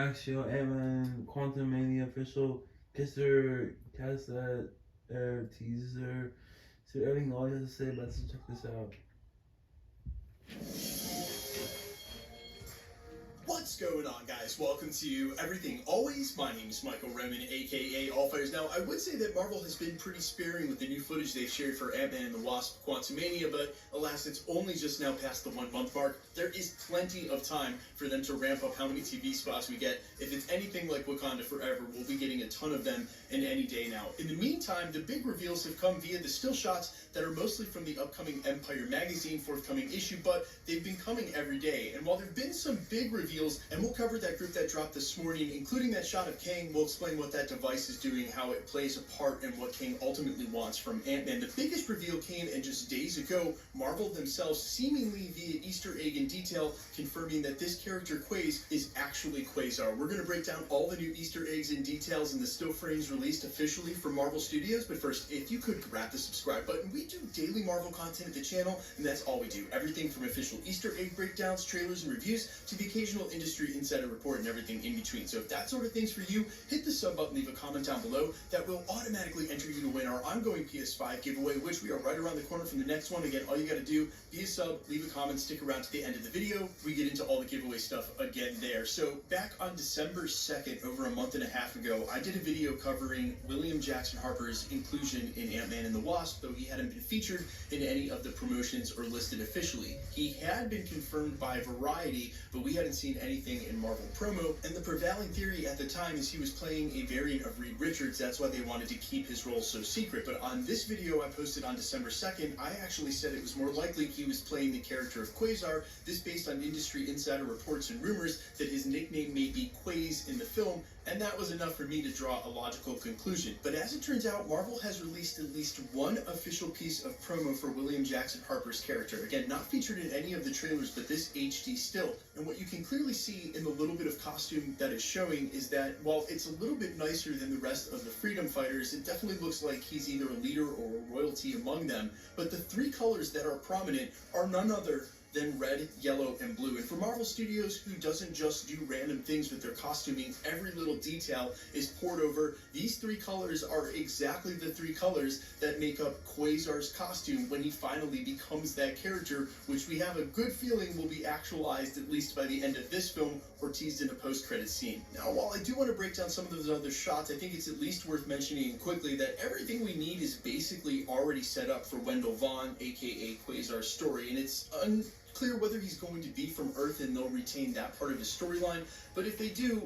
actual AntMan Quantumania official cast that teaser. So everything all you have to say about this, check this out. What's going on, guys? Welcome to Everything Always. My name is Michael Remen, aka Allfires. Now, I would say that Marvel has been pretty sparing with the new footage they've shared for Ant-Man and the Wasp Quantumania, but alas, it's only just now past the 1 month mark. There is plenty of time for them to ramp up how many TV spots we get. If it's anything like Wakanda Forever, we'll be getting a ton of them in any day now. In the meantime, the big reveals have come via the still shots that are mostly from the upcoming Empire magazine forthcoming issue, but they've been coming every day. And while there have been some big reveals, and we'll cover that group that dropped this morning, including that shot of Kang. We'll explain what that device is doing, how it plays a part, and what Kang ultimately wants from Ant-Man. The biggest reveal came in just days ago. Marvel themselves, seemingly via Easter egg and detail, confirming that this character Quaz is actually Quasar. We're going to break down all the new Easter eggs and details in the still frames released officially from Marvel Studios. But first, if you could grab the subscribe button. We do daily Marvel content at the channel, and that's all we do. Everything from official Easter egg breakdowns, trailers, and reviews to the occasional industry insider report and everything in between. So if that sort of thing's for you, hit the sub button, leave a comment down below. That will automatically enter you to win our ongoing PS5 giveaway, which we are right around the corner from the next one. Again, all you got to do, be a sub, leave a comment, stick around to the end of the video. We get into all the giveaway stuff again there. So back on December 2nd, over a month and a half ago, I did a video covering William Jackson Harper's inclusion in Ant-Man and the Wasp, though he hadn't been featured in any of the promotions or listed officially. He had been confirmed by Variety, but we hadn't seen anything in Marvel promo, and the prevailing theory at the time is he was playing a variant of Reed Richards. That's why they wanted to keep his role so secret. But on this video I posted on December 2nd, I actually said it was more likely he was playing the character of Quasar, this based on industry insider reports and rumors that his nickname may be Quaz in the film, and that was enough for me to draw a logical conclusion. But as it turns out, Marvel has released at least one official piece of promo for William Jackson Harper's character. Again, not featured in any of the trailers, but this HD still. And what you can clearly see in the little bit of costume that is showing is that while it's a little bit nicer than the rest of the freedom fighters, it definitely looks like he's either a leader or a royalty among them. But the three colors that are prominent are none other than red, yellow, and blue. And for Marvel Studios, who doesn't just do random things with their costuming, every little detail is poured over. These three colors are exactly the three colors that make up Quasar's costume when he finally becomes that character, which we have a good feeling will be actualized at least by the end of this film or teased in a post-credit scene. Now, while I do want to break down some of those other shots, I think it's at least worth mentioning quickly that everything we need is basically already set up for Wendell Vaughn, aka Quasar's story, and it's unclear whether he's going to be from Earth and they'll retain that part of his storyline, but if they do,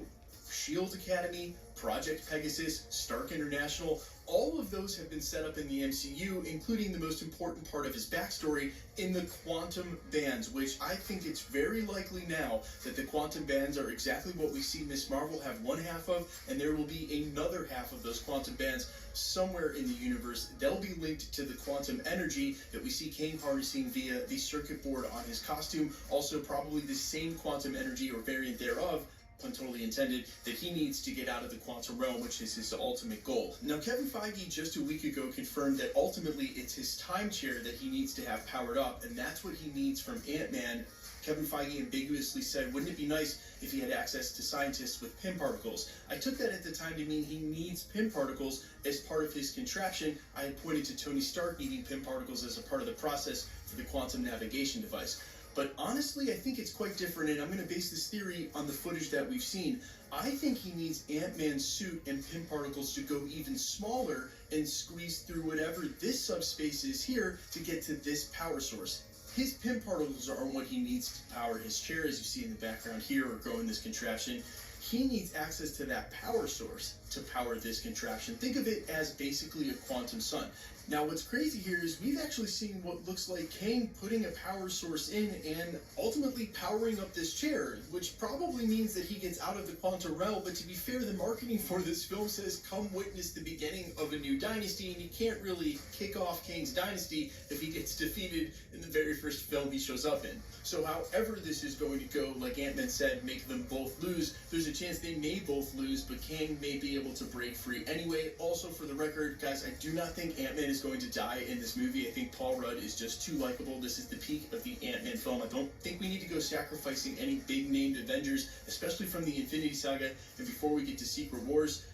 S.H.I.E.L.D. Academy, Project Pegasus, Stark International, all of those have been set up in the MCU, including the most important part of his backstory in the quantum bands, which I think it's very likely now that the quantum bands are exactly what we see Ms. Marvel have one half of, and there will be another half of those quantum bands somewhere in the universe. They'll be linked to the quantum energy that we see Kang harnessing via the circuit board on his costume, also probably the same quantum energy or variant thereof, pun totally intended, that he needs to get out of the quantum realm, which is his ultimate goal. Now, Kevin Feige just a week ago confirmed that ultimately it's his time chair that he needs to have powered up, and that's what he needs from Ant-Man. Kevin Feige ambiguously said, wouldn't it be nice if he had access to scientists with Pym particles? I took that at the time to mean he needs Pym particles as part of his contraption. I had pointed to Tony Stark needing Pym particles as a part of the process for the quantum navigation device. But honestly, I think it's quite different, and I'm going to base this theory on the footage that we've seen. I think he needs Ant-Man's suit and Pym particles to go even smaller and squeeze through whatever this subspace is here to get to this power source. His Pym particles are what he needs to power his chair, as you see in the background here, or go in this contraption. He needs access to that power source to power this contraption. Think of it as basically a quantum sun. Now, what's crazy here is we've actually seen what looks like Kang putting a power source in and ultimately powering up this chair, which probably means that he gets out of the quantum realm. But to be fair, the marketing for this film says, come witness the beginning of a new dynasty, and you can't really kick off Kang's dynasty if he gets defeated in the very first film he shows up in. So however this is going to go, like Ant-Man said, make them both lose, there's a chance they may both lose, but Kang may be able to break free anyway. Also, for the record, guys, I do not think Ant-Man is going to die in this movie. I think Paul Rudd is just too likable. This is the peak of the Ant-Man film. I don't think we need to go sacrificing any big-named Avengers, especially from the Infinity Saga, and before we get to Secret Wars.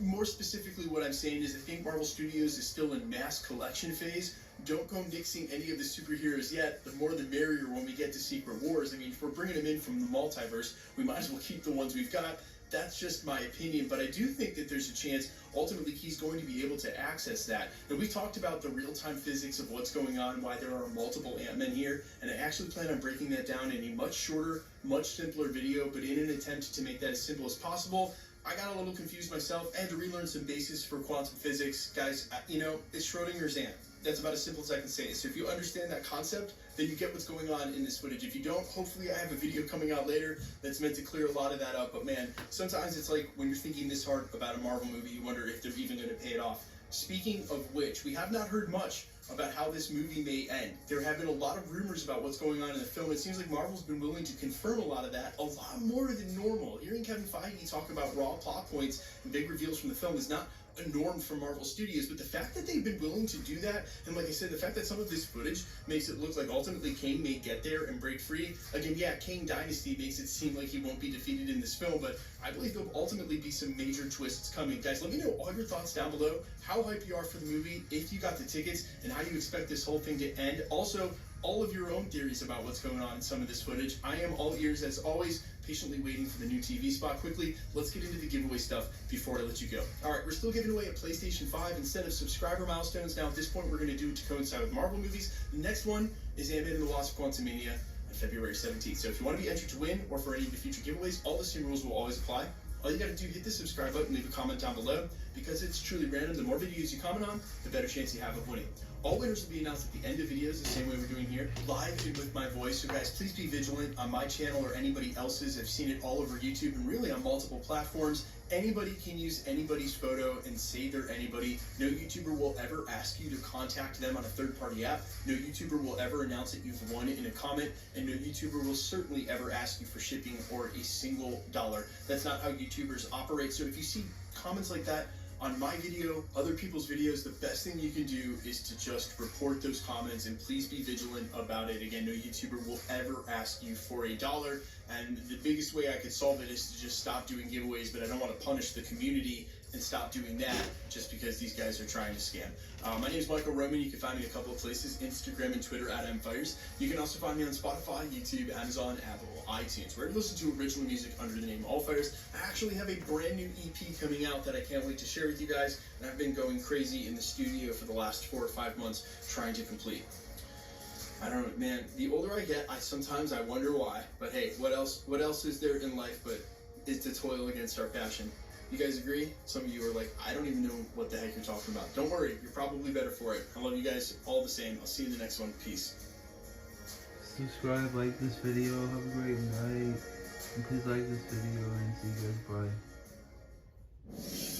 More specifically, what I'm saying is I think Marvel Studios is still in mass collection phase. Don't go nixing any of the superheroes yet. The more the merrier when we get to Secret Wars. I mean, if we're bringing them in from the multiverse, we might as well keep the ones we've got. That's just my opinion, but I do think that there's a chance ultimately he's going to be able to access that. And we talked about the real-time physics of what's going on, why there are multiple Ant-Men here, and I actually plan on breaking that down in a much shorter, much simpler video, but in an attempt to make that as simple as possible. I got a little confused myself. I had to relearn some basis for quantum physics. Guys, you know, it's Schrodinger's ant. That's about as simple as I can say it. So if you understand that concept, then you get what's going on in this footage. If you don't, hopefully I have a video coming out later that's meant to clear a lot of that up. But man, sometimes it's like when you're thinking this hard about a Marvel movie, you wonder if they're even going to pay it off. Speaking of which, we have not heard much about how this movie may end. There have been a lot of rumors about what's going on in the film. It seems like Marvel's been willing to confirm a lot of that, a lot more than normal. Hearing Kevin Feige talk about raw plot points and big reveals from the film is not a norm for Marvel Studios, but the fact that they've been willing to do that, and like I said, the fact that some of this footage makes it look like ultimately Kang may get there and break free. Again, yeah, Kang Dynasty makes it seem like he won't be defeated in this film, but I believe there'll ultimately be some major twists coming. Guys, let me know all your thoughts down below, how hyped you are for the movie, if you got the tickets, and how you expect this whole thing to end. Also, all of your own theories about what's going on in some of this footage. I am all ears as always, patiently waiting for the new TV spot. Quickly, let's get into the giveaway stuff before I let you go. All right, we're still giving away a PlayStation 5 instead of subscriber milestones. Now at this point, we're going to do it to coincide with Marvel movies. The next one is Ant-Man and the Wasp: Quantumania on February 17th. So if you want to be entered to win or for any of the future giveaways, all the same rules will always apply. All you gotta do, hit the subscribe button, leave a comment down below. Because it's truly random, the more videos you comment on, the better chance you have of winning. All winners will be announced at the end of videos, the same way we're doing here, live and with my voice. So guys, please be vigilant on my channel or anybody else's. I've seen it all over YouTube and really on multiple platforms. Anybody can use anybody's photo and say they're anybody. No YouTuber will ever ask you to contact them on a third-party app. No YouTuber will ever announce that you've won it in a comment. And no YouTuber will certainly ever ask you for shipping or a single dollar. That's not how YouTubers operate. So if you see comments like that on my video, other people's videos, the best thing you can do is to just report those comments and please be vigilant about it. Again, no YouTuber will ever ask you for a dollar. And the biggest way I could solve it is to just stop doing giveaways, but I don't want to punish the community and stop doing that just because these guys are trying to scam. My name is Michael Roman. You can find me a couple of places, Instagram and Twitter at @mfires. You can also find me on Spotify, YouTube, Amazon, Apple, iTunes, where you listen to original music under the name Allfires. I actually have a brand new EP coming out that I can't wait to share with you guys, and I've been going crazy in the studio for the last 4 or 5 months trying to complete. I don't know, man, the older I get, sometimes I wonder why, but hey, what else is there in life but is to toil against our passion? You guys agree? Some of you are like, I don't even know what the heck you're talking about. Don't worry, you're probably better for it. I love you guys all the same. I'll see you in the next one. Peace. Subscribe, like this video, have a great night, and please like this video and see you guys, bye.